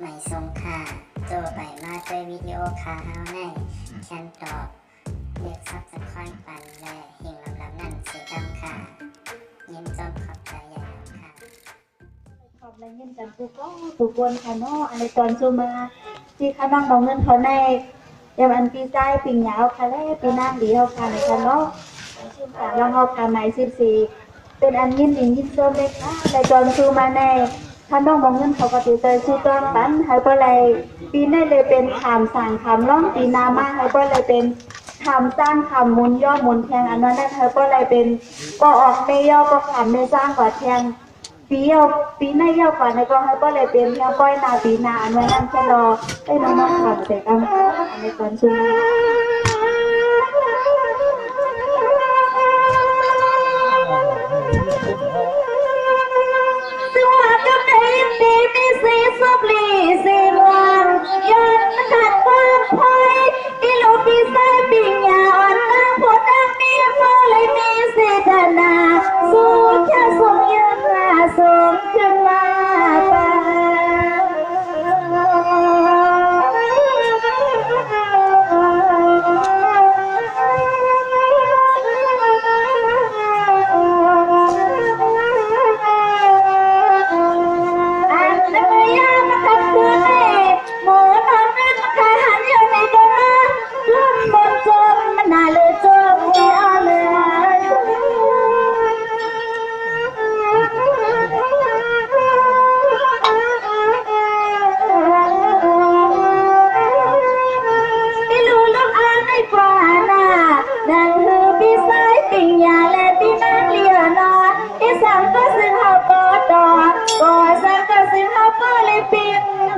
ไม่ทรงค่าโจไปมาด้วยวิดีโอคาเฮาในแคนตอบเรียกซับสไครป์ปันและหิ่งลำนั่นเสียดำค่ะยินจมขอบใจใหญ่ค่ะขอบแรงเงินกันทุกคนค่ะเนาะอันในตอนซูมาที่ข้าน้องมองเงินเขาในยามอันปีใจปีเหงาค่ะและปีหน้าดีเขาค่ะในค่ะเนาะชื่อการลองเอาค่ะหมาย14เป็นอันยินดียินส้มเลยค่ะในตอนซูมาในข้าน้องมองเงินเขาก็ติดใจสู้ต้อนปันให้เพื่ออะไรปีนี้เลยเป็นขามสั่งขามร้องปีหน้ามาให้เพื่ออะไรเป็นขามสร้างขามมุนย่อมุนแทงอันนั้นได้ให้เพื่ออะไรเป็นก็ออกไม่ย่อก็ขามไม่สร้างกว่าแทงปีหน้ายาวกว่าในก็ให้ก็เลยเป็นแค่ป้อยนาปีนาอันไว้นั่นแค่รอให้น้องๆทำเสร็จกันในตอนช่วงสวัสดีปีมีสีสุบลีสีมวนยันขัดความพอยอีโลปีใส่ปีหยาอ่อนตั้งผลตั้งมีเมื่อเลยมีสีดานาสูงแค่สูงยืนมาสูงขึ้นมาไป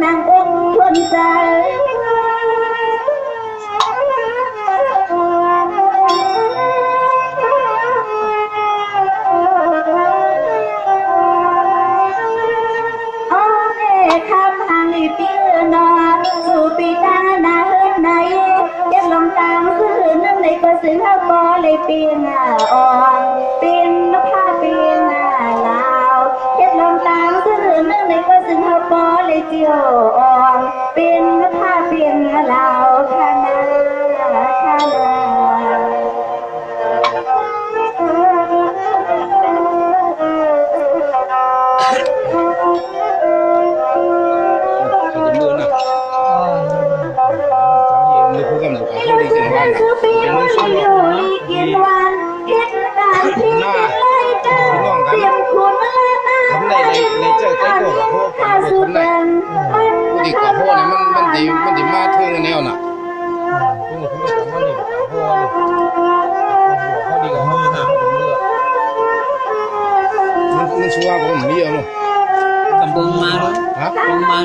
นางองค์คนใจโอ้เอ๋คำหางอีปีนอสู่ปีตาหน้าเฮือนในเก็บลงตางซื้อนึ่งในก็ซื้อข้าวก็เลยปีนอ่อนปีนนกผ้าปีนลาวเก็บลงตางซื้อนึ่งในก็ซื้อข้าวก็เลยเจียวอ่อนเป็นผ้าเป็นลาวคณะคณะคือปีวันอยู่ลีกินวันเห็นการที่ไล่กันเสียงคุณและน้ำตาถ้าสุดเป็นดีกว่าพ่อเนี่ยมันดีมากเท่าแนวน่ะมันชัวร์ก็มันมีอะไรกำปงมาแล้วฮะปงมา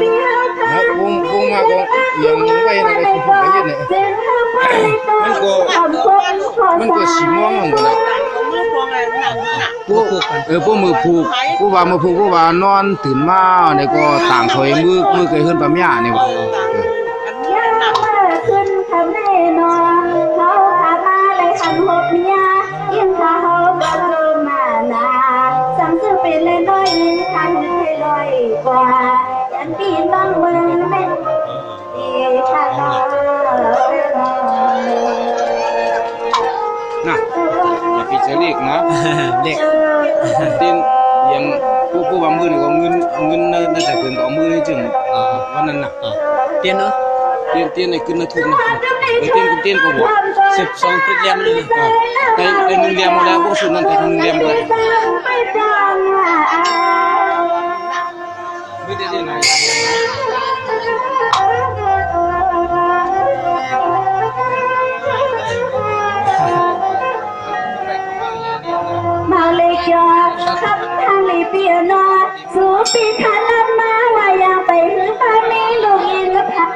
ปุ้งมาก็ยังไปนะก็คือไปยันเนี่ยมันก็สีม่วงเหมือนกันพวกมือผูกกูว่ามือผูกกูว่านอนตื่นมาเนี่ยก็ต่างถอยมือเคยขึ้นปั๊มยาเนี่ยว่าขึ้นคำแน่นอนเขาขามาเลยคำหกเมียยิ่งถ้าเขาก็เจอมานาสั่งซื้อเป็นเลยน้อยยิ่งทันให้ลอยกว่ายันปีนบ้างมือไม่ดีถ้าเราน่ะอย่าปิดเสลีกนะเด็กเต้นยังผู้ว่ามือเนี่ยก็เงินน่าจะเกินก็เอามือให้จึงวันนั้นน่ะเตียนเนาะเต้นในขึ้นนะทุกนะเต้นก็บอก12 พฤศจิกายนเลยแต่เงินเรียมมาแล้วพวกสุดนั้นแต่เงินเรียมเลยไม่ได้ที่ไหนมาเลยจอดขับทางเลยเปียนอสู่ปีขาลับมาว่าอยากไปหือบ้านนี้ลูกยิงกับผัก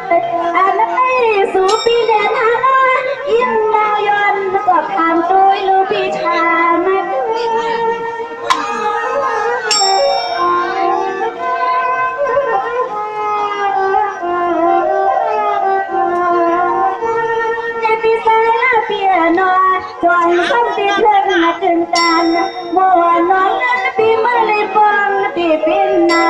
อันนั้นไม่สู่ปีเดินหาน้อยยิ่งดาวยนก็ทำตัวลูกปีชามาจอยคำตีเพลินมาตื่นตันมัวน้องนั้นปีมาเลยฟังปีเป็นนา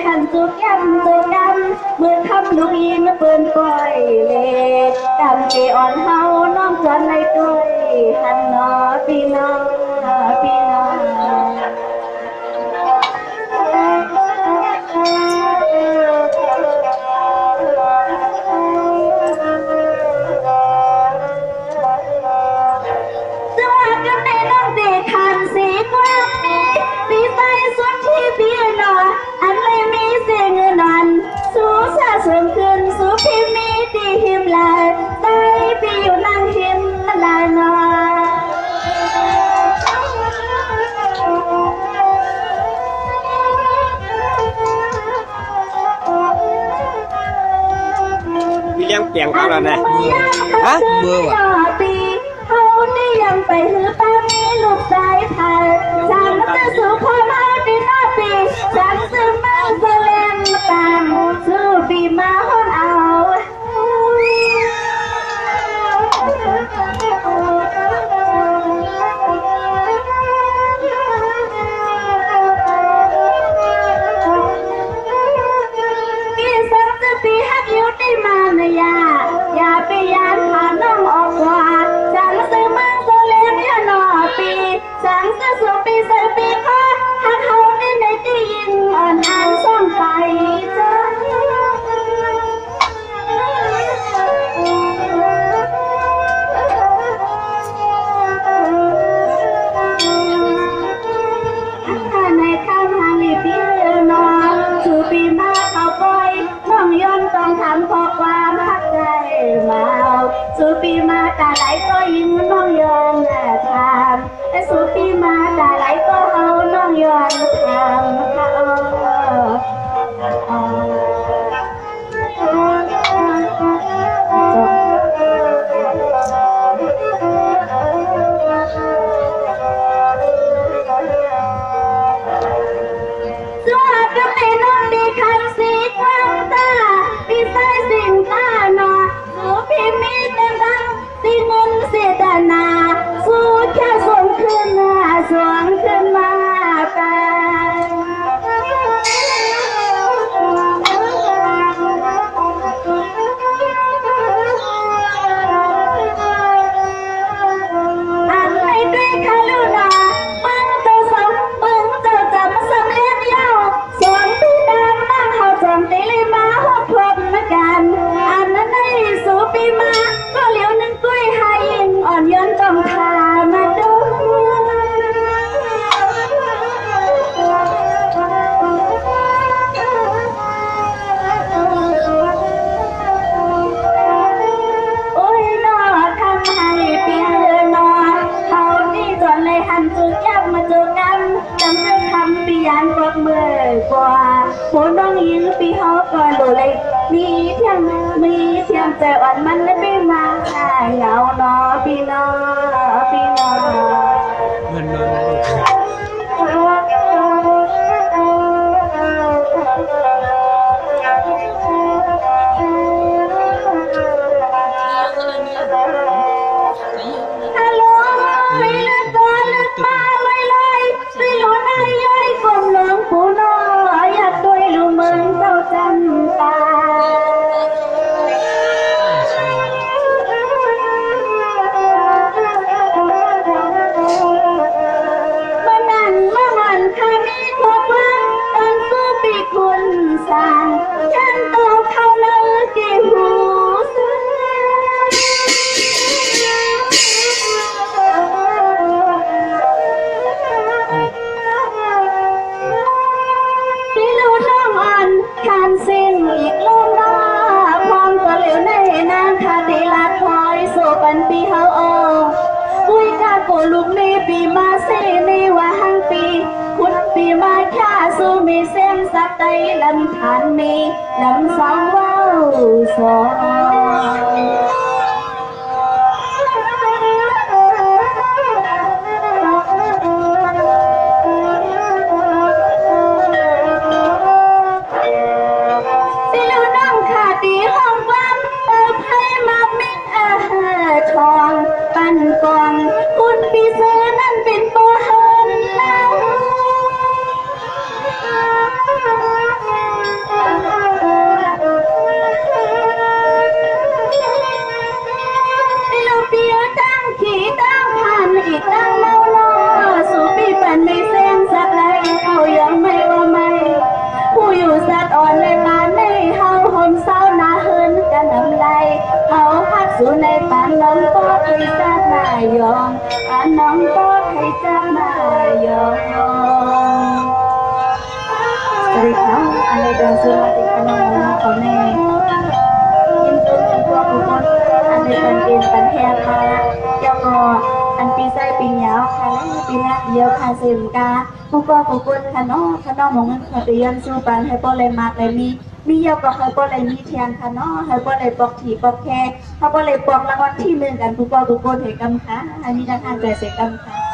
หันสุกยำสุกดำมือทำลูกอินเปิ้นก้อยเล่กำเกอ่อนเฮาน้องจวนในก้อยหันนอพี่น้องพี่น้อง สวัสดีในน้องเด็กขันสีกว้างปีใต้สุดที่พี่นอนอันไม่มีเสียงเงินนอนสู้สะสมขึ้นสู้พี่มีตีหิมลายใต้พี่อยู่นั่งหิมลายนอนพี่เลี้ยงเปลี่ยนกันแล้วนะฮะ เมื่อวะ ปีเขาได้ยังไปหือป้ามีลูกสายพันฉันจะสู่พ่อมาดีหน้าปีฉันซื้อมาเสลมตันสู้ปีมาฮอนเอาพี่สังจะปีฮักอยู่ได้มาเนียอย่าไปยานผ่านน้องออกว่าฉันซื้อมาเสลมยาหนอปีฉันจะสู่ปีใส่ปีพ่อฮักเขาได้ในที่ยินอ่อนอันส่งไปจ้าในข้างทางลีพี่นอนสู่ปีมาเขาปล่อยน้องย้อนต้องทำขอความพักใจมาสู่ปีมาตาไหลก็ยิงน้องย้อนทำและสู่ปีมาตาไหลก็เอาน้องย้อนทำเขาสวัสดีในน้องดีคันสีกว้างตาพี่ใส่สินตาหนอสู้พี่มีแต่ดังสีเงินเสียดานาสู้แค่ส่งขึ้นมาส่งขึ้นมาไปอันไม่ด้วยคาลุนามึงเจ้าสมมึงเจ้าจำสำเร็จยาวสอนพี่ดำนั่งเขาจำตีเลยมาหกพรมกันอันนั้นได้สู่ปีมาก็เหลียวนึงกุ้ยหายิงอ่อนย้อนต้องทามาดูโอ้ยนอทำให้ปีนอเขานี่จนเลยหันจุกยับมาจุกกันจำจะทำปียานกวักมือกว่าผู้น้องยิงปีเขาก่อนดูเลยมีเทียมใจอ่อนมันเลยไม่มาเหงาหนอพี่น้องพี่น้อง เงินนอน ฮัลโหลไม่เลือดตัวเลือดมาลอยไม่รู้นายย่อยกลมหลวงปู่น้อยอยากด้วยลูกเมืองเจ้าจำตามันข้ามีความหวังตอนสู้ปีคุณสร้างฉันต้องเข้าเนื้อกี่หูพี่รู้น้องอ่อนคานสิ้นอีกลมมาพร้อมก็เหลวในนางคาติลาคอยโซปันปีเฮาอคุยกาโกลูกนี้ปีมาเซนี่ว่าหังปีคุณปีมาค่าสู้มีเส้นสักไตลำฐานมีลำสองว้าวสองสิลูน้องขาดีห้องความเติมให้มามิกทองปันกองคุณปีเสือนั่นเป็นตัวเฮินแล้ว สู้ในป่านน้องก็ให้จับนายองป่านน้องก็ให้จับนายองสวัสดีครับอะไรเดินสู้มาติดขนมเขาแน่ยิ้มจนเป็นตัวผู้คนอันเป็นเกณฑ์ปันแทนมาเจ้าก็อันปีไส้ปีเหนียวค่ะและปีหน้าเดียวค่ะเสมกาผู้ก็ผู้คนค่ะน้องค่ะน้องมองเงินเขาเรียนสู้ปันให้ป้อเลยมากเลยมีเยอะก็ให้ป้อเลยมีเทียนค่ะน้องให้ป้อเลยปอกถีปอกแค่ให้ป้อเลยปอกรางวัลที่หนึ่งกันผู้ก็ผู้คนให้กำค่ะให้มีทางการเกษตรกรรมค่ะ